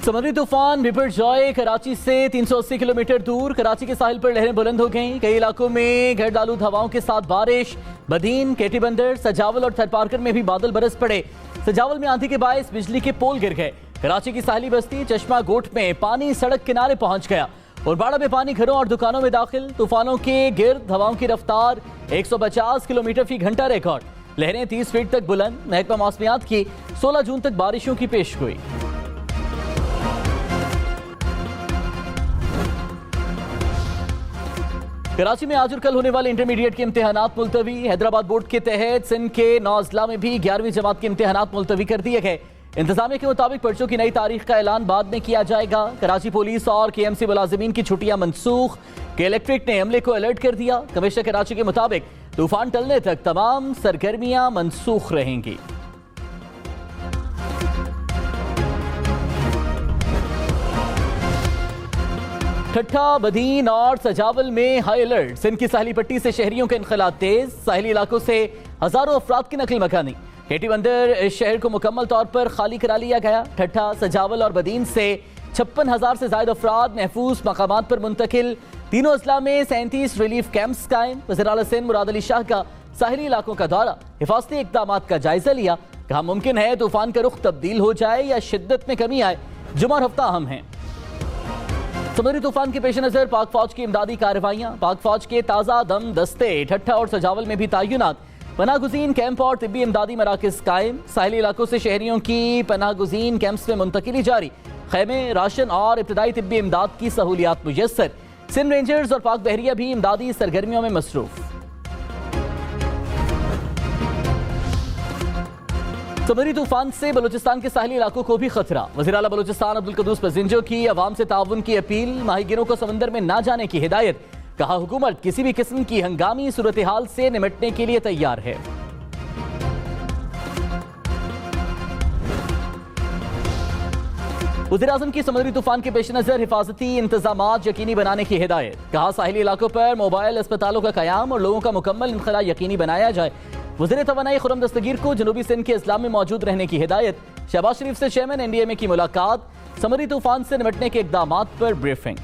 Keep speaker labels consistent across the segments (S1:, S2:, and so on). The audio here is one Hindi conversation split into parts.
S1: समुद्री तूफान बिपरजॉय कराची से 380 किलोमीटर दूर। कराची के साहिल पर लहरें बुलंद हो गईं। कई इलाकों में गर्दालूद हवाओं के साथ बारिश। बदीन, केटी बंदर, सजावल और थरपारकर में भी बादल बरस पड़े। सजावल में आंधी के बायस बिजली के पोल गिर गए। कराची की साहिली बस्ती चश्मा गोट में पानी सड़क किनारे पहुंच गया और बाड़ा में पानी घरों और दुकानों में दाखिल। तूफानों के गिर्द हवाओं की रफ्तार 150 किलोमीटर फी घंटा रिकॉर्ड। लहरें 30 फीट तक बुलंद। महकमा मौसमियात की 16 जून तक बारिशों की पेशगोई। कराची में आज और कल होने वाले इंटरमीडिएट के इम्तिहानात मुलतवी। हैदराबाद बोर्ड के तहत सिंध के 9 अजला में भी 11वीं जमात के इम्तिहानात मुलतवी कर दिए गए। इंतजामिया के मुताबिक पर्चों की नई तारीख का ऐलान बाद में किया जाएगा। कराची पुलिस और KMC मुलाजिमीन की छुट्टियां मनसूख। कलेक्ट्रेट ने अमले को अलर्ट कर दिया। कमिश्नर कराची के मुताबिक तूफान टलने तक तमाम सरगर्मियां मनसूख रहेंगी। ठट्ठा, बदीन और सजावल में हाई अलर्ट। सिंध की साहिली पट्टी से शहरियों का इनखला तेज। साहिली इलाकों से हजारों अफराद की नकल मकानी। केटी बंदर शहर को मुकम्मल तौर पर खाली करा लिया गया। ठट्ठा, सजावल और बदीन से 56,000 से ज्यादा अफराद महफूज मकामात पर मुंतकिल। तीनों अजला में 37 रिलीफ कैंप्स कायम। वज़ीर आला सिंध मुराद अली शाह का साहिली इलाकों का दौरा। हिफाजती इक़दाम का जायजा लिया। कहा मुमकिन है तूफान का रुख तब्दील हो जाए या शिद्दत में कमी आए। जुमा और हफ्ता अहम है। समुद्री तूफान के पेश नजर पाक फौज की इमदादी कार्रवाइयां। पाक फौज के ताज़ा दम दस्ते ठट्ठा और सजावल में भी तैनात। पनाहगुज़ीन कैंप और तिब्बी इमदादी मराकज़ कायम। साहिली इलाकों से शहरियों की पनाहगुज़ीन कैंप्स में मुंतकिली जारी। खैमे, राशन और इब्तदाई तिब्बी इमदाद की सहूलियात मुयस्सर। सिंध रेंजर्स और पाक बहरिया भी इमदादी सरगर्मियों में मसरूफ। समुद्री तूफान से बलूचिस्तान के साहिली इलाकों को भी खतरा। वज़ीर आला बलूचिस्तान अब्दुल कदूस पज़िंजो की अवाम से ताउन की अपील। माहीगीरों को समंदर में ना जाने की हिदायत। कहा हुकूमत किसी भी किस्म की हंगामी सूरत हाल से निपटने के लिए तैयार है। वज़ीर आज़म की समुद्री तूफान के पेश नजर हिफाजती इंतजामात यकीनी बनाने की हिदायत। कहा साहिली इलाकों पर मोबाइल अस्पतालों का क़याम और लोगों का मुकम्मल इनखला यकीनी बनाया जाए। वज़ीर तवानाई खुर्रम दस्तगीर को जनूबी सिंध के इस्लाम में मौजूद रहने की हिदायत। शहबाज शरीफ से चेयरमैन NDMA की मुलाकात। समुद्री तूफान से निपटने के इक़दामात पर ब्रीफिंग।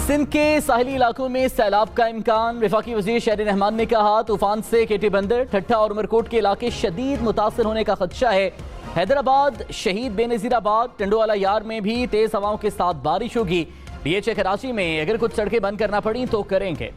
S1: सिंध के साहिली इलाकों में सैलाब का इम्कान। वफाकी वज़ीर शहरी रहमान ने कहा तूफान से केटी बंदर, ठट्ठा और उमरकोट के इलाके शदीद मुतासर होने का खदशा है। हैदराबाद, शहीद बेनज़ीराबाद, टंडोवाला यार में भी तेज हवाओं के साथ बारिश होगी। DHA कराची में अगर कुछ सड़कें बंद करना पड़ी तो करेंगे।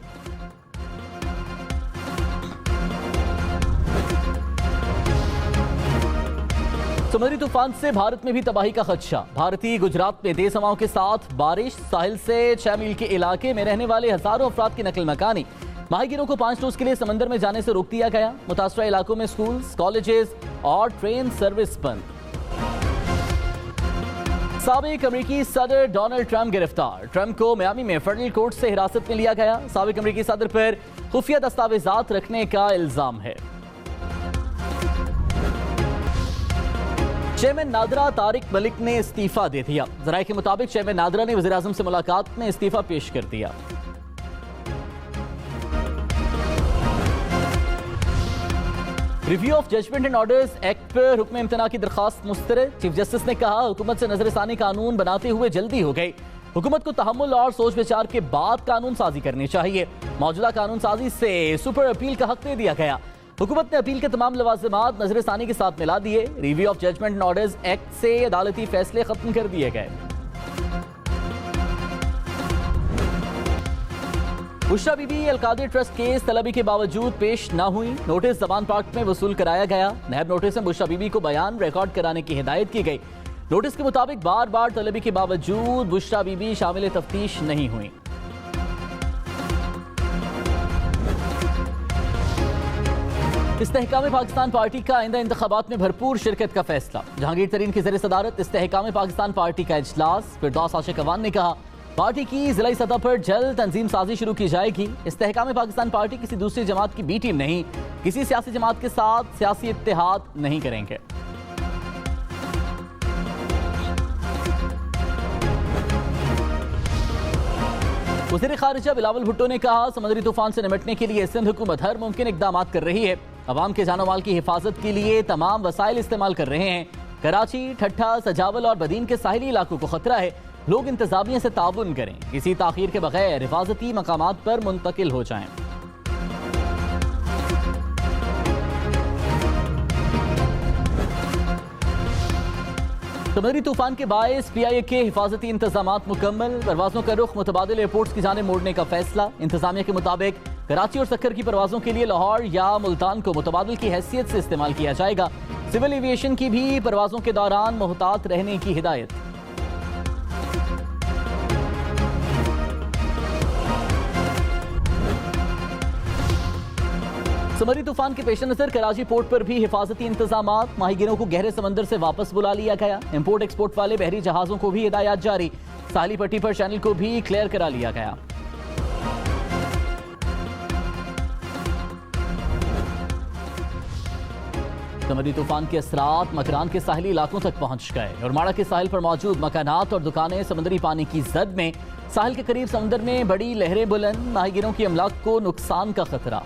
S1: समुद्री तूफान से भारत में भी तबाही का खदशा। भारतीय गुजरात में तेज हवाओं के साथ बारिश। साहिल से 6 मील के इलाके में रहने वाले हजारों अफराद की नकल मकानी। माहीगीरों को 5 रोज के लिए समंदर में जाने से रोक दिया गया। मुतासरा इलाकों में स्कूल्स, कॉलेजेस और ट्रेन सर्विस बंद। साबिक अमेरिकी सदर डोनाल्ड ट्रंप गिरफ्तार। ट्रंप को मियामी में फेडरल कोर्ट से हिरासत में लिया गया। साबिक अमेरिकी सदर पर खुफिया दस्तावेजात रखने का इल्जाम है। चेयरमैन नादरा तारिक मलिक ने इस्तीफा दे दिया। जराये के मुताबिक चेयरमैन नादरा ने वज़ीर आज़म से मुलाकात में इस्तीफा पेश कर दिया। Review of judgment and orders act पर हुक्म इम्तना की दरखास्त मुस्तरद। चीफ जस्टिस ने कहा हुकूमत से नजरसानी कानून बनाते हुए जल्दी हो गई। हुकूमत को तहम्मुल और सोच विचार के बाद कानून साजी करनी चाहिए। मौजूदा कानून साजी से सुपर अपील का हक दे दिया गया। हुकूमत ने अपील के तमाम लवाज़िमात नजरसानी के साथ मिला दिए। Review of judgment and orders act से अदालती फैसले खत्म कर दिए गए। बुशरा बीबी अलकादिर ट्रस्ट केस तलबी के बावजूद पेश न हुई। नोटिस जमान पार्क में वसूल कराया गया। नैब नोटिस में बुशरा बीबी को बयान रिकॉर्ड कराने की हिदायत की गई। नोटिस के मुताबिक बार बार तलबी के बावजूद बुशरा बीबी शामिल तफ्तीश नहीं हुई। इस्तेहकाम पाकिस्तान पार्टी का आइंदा इंतखाबात में भरपूर शिरकत का फैसला। जहांगीर तरीन की ज़ेर सदारत इस्तेहकाम पाकिस्तान पार्टी का इजलास। फिरदौस आशिक अवान ने कहा पार्टी की जिलाई सतह पर जल्द तंजीम साजी शुरू की जाएगी। इस्तेहकाम पाकिस्तान पार्टी किसी दूसरी जमात की बी टीम नहीं, किसी सियासी जमात के साथ सियासी इत्तेहाद नहीं करेंगे। वज़ीर खारिजा बिलावल भुट्टो ने कहा समुद्री तूफान से निपटने के लिए सिंध हुकूमत हर मुमकिन इक़दाम कर रही है। अवाम के जानो माल की हिफाजत के लिए तमाम वसाइल इस्तेमाल कर रहे हैं। कराची, ठट्ठा, सजावल और बदीन के साहिली इलाकों को खतरा है। लोग इंतजामिया से ताउन करें, किसी ताखीर के बगैर हिफाजती मकामात पर मुंतकिल हो जाएं। समुद्री तूफान के बायस PIA के हिफाजती इंतजामात मुकम्मल। परवाजों का रुख मुतबादिल एयरपोर्ट्स की जानिब मोड़ने का फैसला। इंतजामिया के मुताबिक कराची और सक्कर की परवाजों के लिए लाहौर या मुल्तान को मुतबादिल की हैसियत से इस्तेमाल किया जाएगा। सिविल एविएशन की भी परवाजों के दौरान मोहतात रहने की हिदायत। समुद्री तूफान के पेश नजर कराची पोर्ट पर भी हिफाजती इंतजामात। माहीगीरों को गहरे समंदर से वापस बुला लिया गया। इंपोर्ट एक्सपोर्ट वाले बहरी जहाजों को भी हिदायत जारी। साहिली पट्टी पर चैनल को भी क्लियर करा लिया गया। समुद्री तूफान के असरात मकरान के साहिली इलाकों तक पहुंच गए और माड़ा के साहिल पर मौजूद मकानात और दुकानें समुद्री पानी की जद में। साहिल के करीब समंदर में बड़ी लहरें बुलंद। माहीगीरों की अमलाक को नुकसान का खतरा।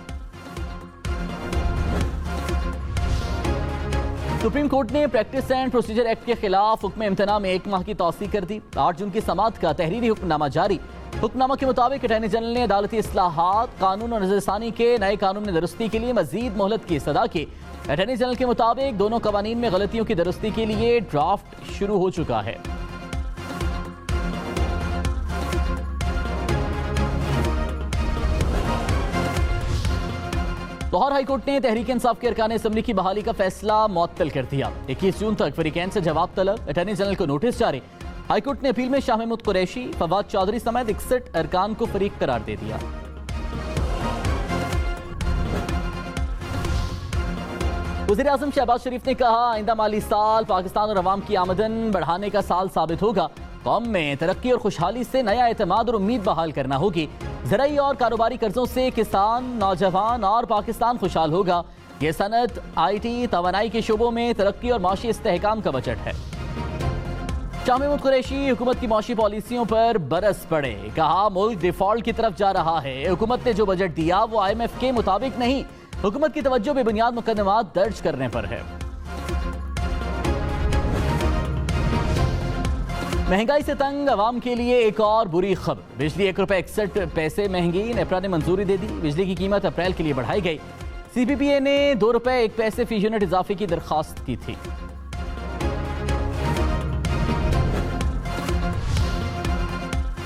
S1: सुप्रीम कोर्ट ने प्रैक्टिस एंड प्रोसीजर एक्ट के खिलाफ हुक्म इम्तना में 1 माह की तौसीह कर दी। 8 जून की समाअत का तहरीरी हुक्मनामा जारी। हुक्मनामा के मुताबिक अटॉर्नी जनरल ने अदालती इस्लाहात, कानून और नजरसानी के नए कानून में दुरुस्ती के लिए मजीद मोहलत की सदा की। अटॉर्नी जनरल के मुताबिक दोनों कवानीन में गलतियों की दुरुस्ती के लिए ड्राफ्ट शुरू हो चुका है। लाहौर हाईकोर्ट ने तहरीक इंसाफ के अरकान असम्बली की बहाली का फैसला मुअत्तल कर दिया। 21 जून तक फरीकैन से जवाब तलब। अटॉर्नी जनरल को नोटिस जारी। हाईकोर्ट ने अपील में शाह महमूद कुरैशी, फवाद चौधरी समेत 61 अरकान को फरीक करार दे दिया। वज़ीर आज़म शहबाज शरीफ ने कहा, आइंदा माली साल पाकिस्तान और अवाम की आमदन बढ़ाने का साल साबित होगा। कौम में तरक्की और खुशहाली से नया एतमाद और उम्मीद बहाल करना होगी। ज़राई और कारोबारी कर्जों से किसान, नौजवान और पाकिस्तान खुशहाल होगा। ये सनत, IT, तवानाई के शोबों में तरक्की और माशी इस्तेहकाम का बजट है। शाह महमूद कुरैशी हुकूमत की माशी पॉलिसियों पर बरस पड़े। कहा, मुल्क डिफॉल्ट की तरफ जा रहा है। हुकूमत ने जो बजट दिया वो IMF के मुताबिक नहीं। हुकूमत की तवज्जो बेबुनियाद मुकदमात दर्ज करने पर है। महंगाई से तंग अवाम के लिए एक और बुरी खबर। बिजली ₹1.61 महंगी। नेपरा ने मंजूरी दे दी। बिजली की कीमत अप्रैल के लिए बढ़ाई गई। CPPA ने ₹2.01 फी यूनिट इजाफे की दरखास्त की थी।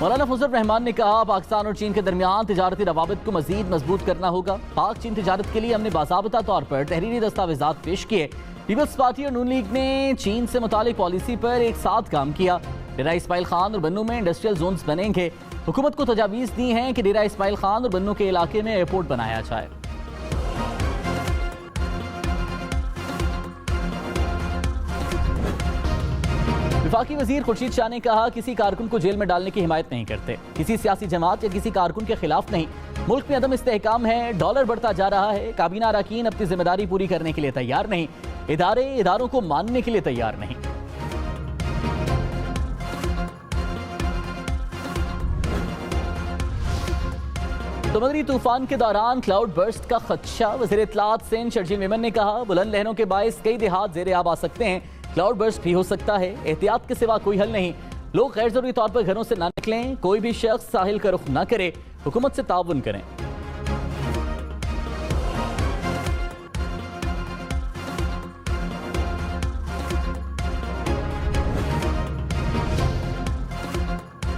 S1: मौलाना फजल रहमान ने कहा, पाकिस्तान और चीन के दरमियान तिजारती रवाबित को मजीद मजबूत करना होगा। पाक चीन तिजारत के लिए हमने बाज़ाब्ता तौर पर तहरीरी दस्तावेजात पेश किए। पीपल्स पार्टी और नून लीग ने चीन से मुतालिक पॉलिसी पर एक साथ काम किया। डेरा इस्माइल खान और बन्नू में इंडस्ट्रियल जोन्स बनेंगे। हुकूमत को तजावीज़ दी हैं कि डेरा इस्माइल खान और बन्नू के इलाके में एयरपोर्ट बनाया जाए। वफाकी वजीर खुर्शीद शाह ने कहा, किसी कारकुन को जेल में डालने की हिमायत नहीं करते। किसी सियासी जमात या किसी कारकुन के खिलाफ नहीं। मुल्क में अदम इस्तेहकाम है। डॉलर बढ़ता जा रहा है। काबीना अरकान अपनी जिम्मेदारी पूरी करने के लिए तैयार नहीं। इदारों को मानने के लिए तैयार नहीं। समुद्री तूफान के दौरान क्लाउड बर्स्ट का खदशा। वज़ीर इत्तलात सिंध शर्जील मेमन ने कहा, बुलंद लहरों के बायस कई देहात ज़ेरे आब आ सकते हैं। क्लाउड बर्स्ट भी हो सकता है। एहतियात के सिवा कोई हल नहीं। लोग गैर जरूरी तौर पर घरों से ना निकलें। कोई भी शख्स साहिल का रुख ना करे। हुकूमत से ताउन करें।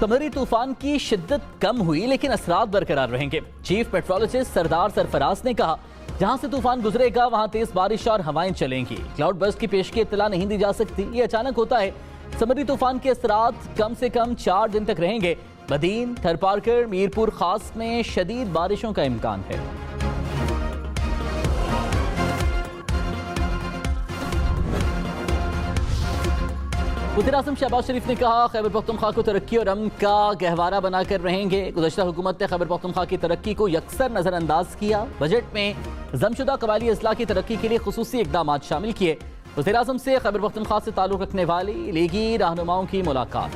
S1: समुद्री तूफान की शिद्दत कम हुई लेकिन असरात बरकरार रहेंगे। चीफ पेट्रोलॉजिस्ट सरदार सरफराज ने कहा, जहां से तूफान गुजरेगा वहां तेज बारिश और हवाएं चलेंगी। क्लाउड बर्स्ट की पेश की इत्तला नहीं दी जा सकती। ये अचानक होता है। समुद्री तूफान के असरात कम से कम 4 दिन तक रहेंगे। बदीन, थरपारकर, मीरपुर खास में शदीद बारिशों का इम्कान है। वज़ीर आज़म शहबाज शरीफ ने कहा, खैबर पख्तूनख्वा को तरक्की और अमन का गहवारा बनाकर रहेंगे। गुज़श्ता हुकूमत ने खैबर पख्तूनख्वा की तरक्की को यकसर नज़रअंदाज किया। बजट में जमशुदा कबायली अजला की तरक्की के लिए खुसूसी इक़दाम शामिल किए। वज़ीर आज़म से खैबर पख्तूनख्वा से ताल्लुक़ रखने वाली लीगी रहनुमाओं की मुलाकात।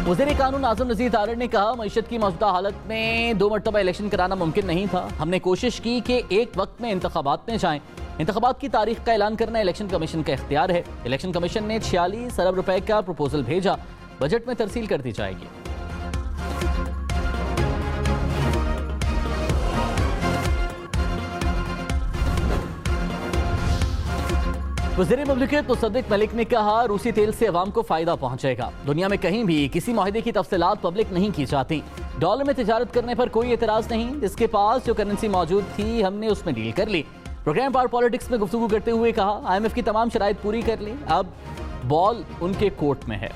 S1: वज़ीर कानून आज़म नज़ीर तारड़ ने कहा, मईशत की मौजूदा हालत में 2 मरतबा इलेक्शन कराना मुमकिन नहीं था। हमने कोशिश की कि एक वक्त में इंतखाबात में जाएं। इंतखाबात की तारीख का ऐलान करना इलेक्शन कमीशन का इख्तियार है। इलेक्शन कमीशन ने 46 अरब रुपए का प्रपोजल भेजा, बजट में तरसील कर दी जाएगी। वज़ीर मुमलिकत मुसद्दिक मलिक ने कहा, रूसी तेल से अवाम को फायदा पहुंचेगा। दुनिया में कहीं भी किसी माहिदे की तफसीलात पब्लिक नहीं की जाती। डॉलर में तिजारत करने पर कोई एतराज नहीं। जिसके पास जो करेंसी मौजूद थी हमने उसमें डील कर ली। प्रोग्राम पावर पॉलिटिक्स में गुफ्तगू करते हुए कहा, IMF की तमाम शराइत पूरी कर ली, अब बॉल उनके कोर्ट में है।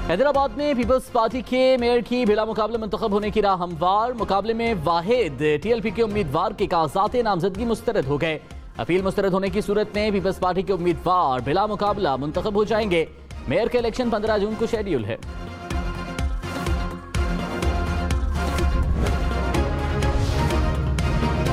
S1: हैदराबाद में पीपल्स पार्टी के मेयर की बिला मुकाबले मुंतखब होने की राह हमवार। मुकाबले में वाहिद TLP के उम्मीदवार के कागजात नामजदगी मुस्तरद हो गए। अपील मुस्तरद होने की सूरत में पीपल्स पार्टी के उम्मीदवार बिला मुकाबला मुंतखब हो जाएंगे। मेयर का इलेक्शन 15 जून को शेड्यूल है।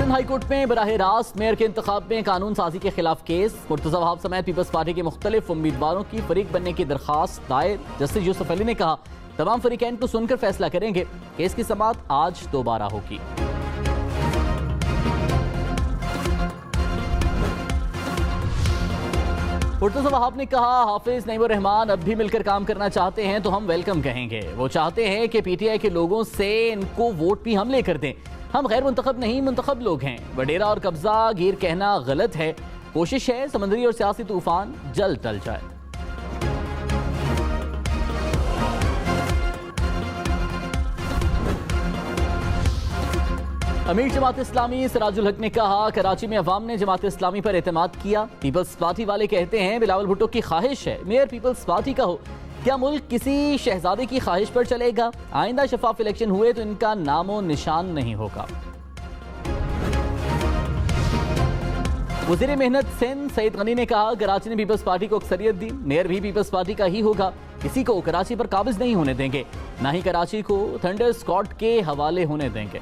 S1: हाईकोर्ट में बराह रास्त मेयर के इंतखाब में कानून साजी के खिलाफ केस। मुर्तजा वहाब समेत पीपल्स पार्टी के मुख्तलिफ उम्मीदवारों की फरीक बनने की दरखास्त दायर। जस्टिस यूसुफ अली ने कहा, तमाम फरीकैन को सुनकर फैसला करेंगे। केस की समाअत आज दोबारा होगी। मुर्तजा वहाब ने कहा, हाफिज नईमुर रहमान अब भी मिलकर काम करना चाहते हैं तो हम वेलकम कहेंगे। वो चाहते हैं कि PTI के लोगों से इनको वोट भी हम लेकर दें। हम गैर मुंतखब नहीं, मुंतखब लोग हैं। वडेरा और कब्जा गिर कहना गलत है। कोशिश है समंदरी और सियासी तूफान जल्द टल जाए। अमीर जमात इस्लामी सिराजुल हक ने कहा, कराची में अवाम ने जमात इस्लामी पर एतमाद किया। पीपल्स पार्टी वाले कहते हैं बिलावल भुट्टो की ख्वाहिश है मेयर पीपल्स पार्टी का हो। क्या मुल्क किसी शहजादे की ख्वाहिश पर चलेगा? आइंदा शफाफ इलेक्शन हुए तो इनका नामो निशान नहीं होगा। वज़ीर मेहनत सिंध सईद गनी ने कहा, कराची ने पीपल्स पार्टी को अक्सरियत दी, मेयर भी पीपल्स पार्टी का ही होगा। किसी को कराची पर काबिज नहीं होने देंगे, ना ही कराची को थंडर स्कॉट के हवाले होने देंगे।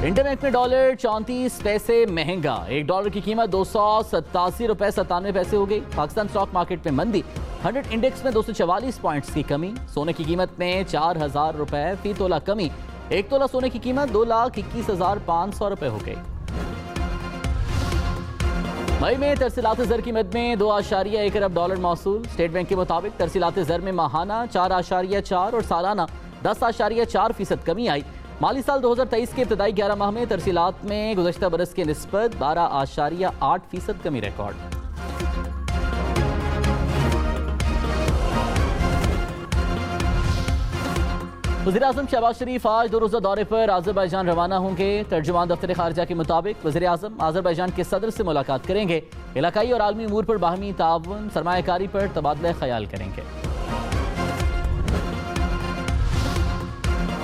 S1: इंटरनेट में डॉलर 34 पैसे महंगा। $1 की कीमत 287 रुपए 97 पैसे हो गई। पाकिस्तान स्टॉक मार्केट में मंदी। 100 इंडेक्स में 244 पॉइंट्स की कमी। सोने की कीमत में 4000 रुपए फी तोला कमी। 1 तोला सोने की कीमत 2,21,500 रुपए हो गई। मई में तरसीलात ज़र की मद में 2.1 अरब डॉलर मौसूल। स्टेट बैंक के मुताबिक तरसीलात ज़र में माहाना 4.4 और सालाना 10.4% कमी आई। माली साल 2023 के इब्तदाई 11 माह में तरसीलात में गुज़श्ता बरस के निस्बत 12.8% कमी रिकॉर्ड। वज़ीर आज़म शहबाज शरीफ आज 2 रोज़ा दौरे पर आज़रबाईजान रवाना होंगे। तर्जुमान दफ्तर खारजा के मुताबिक वज़ीर आज़म आज़रबाईजान के सदर से मुलाकात करेंगे। इलाकाई और आलमी उमूर पर बाहमी ताउन सरमायाकारी पर तबादला ख्याल करेंगे।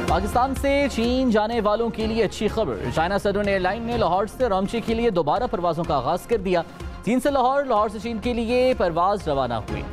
S1: पाकिस्तान से चीन जाने वालों के लिए अच्छी खबर। चाइना सदर्न एयरलाइन ने लाहौर से रांची के लिए दोबारा परवाजों का आगाज कर दिया। चीन से लाहौर, लाहौर से चीन के लिए परवाज रवाना हुई।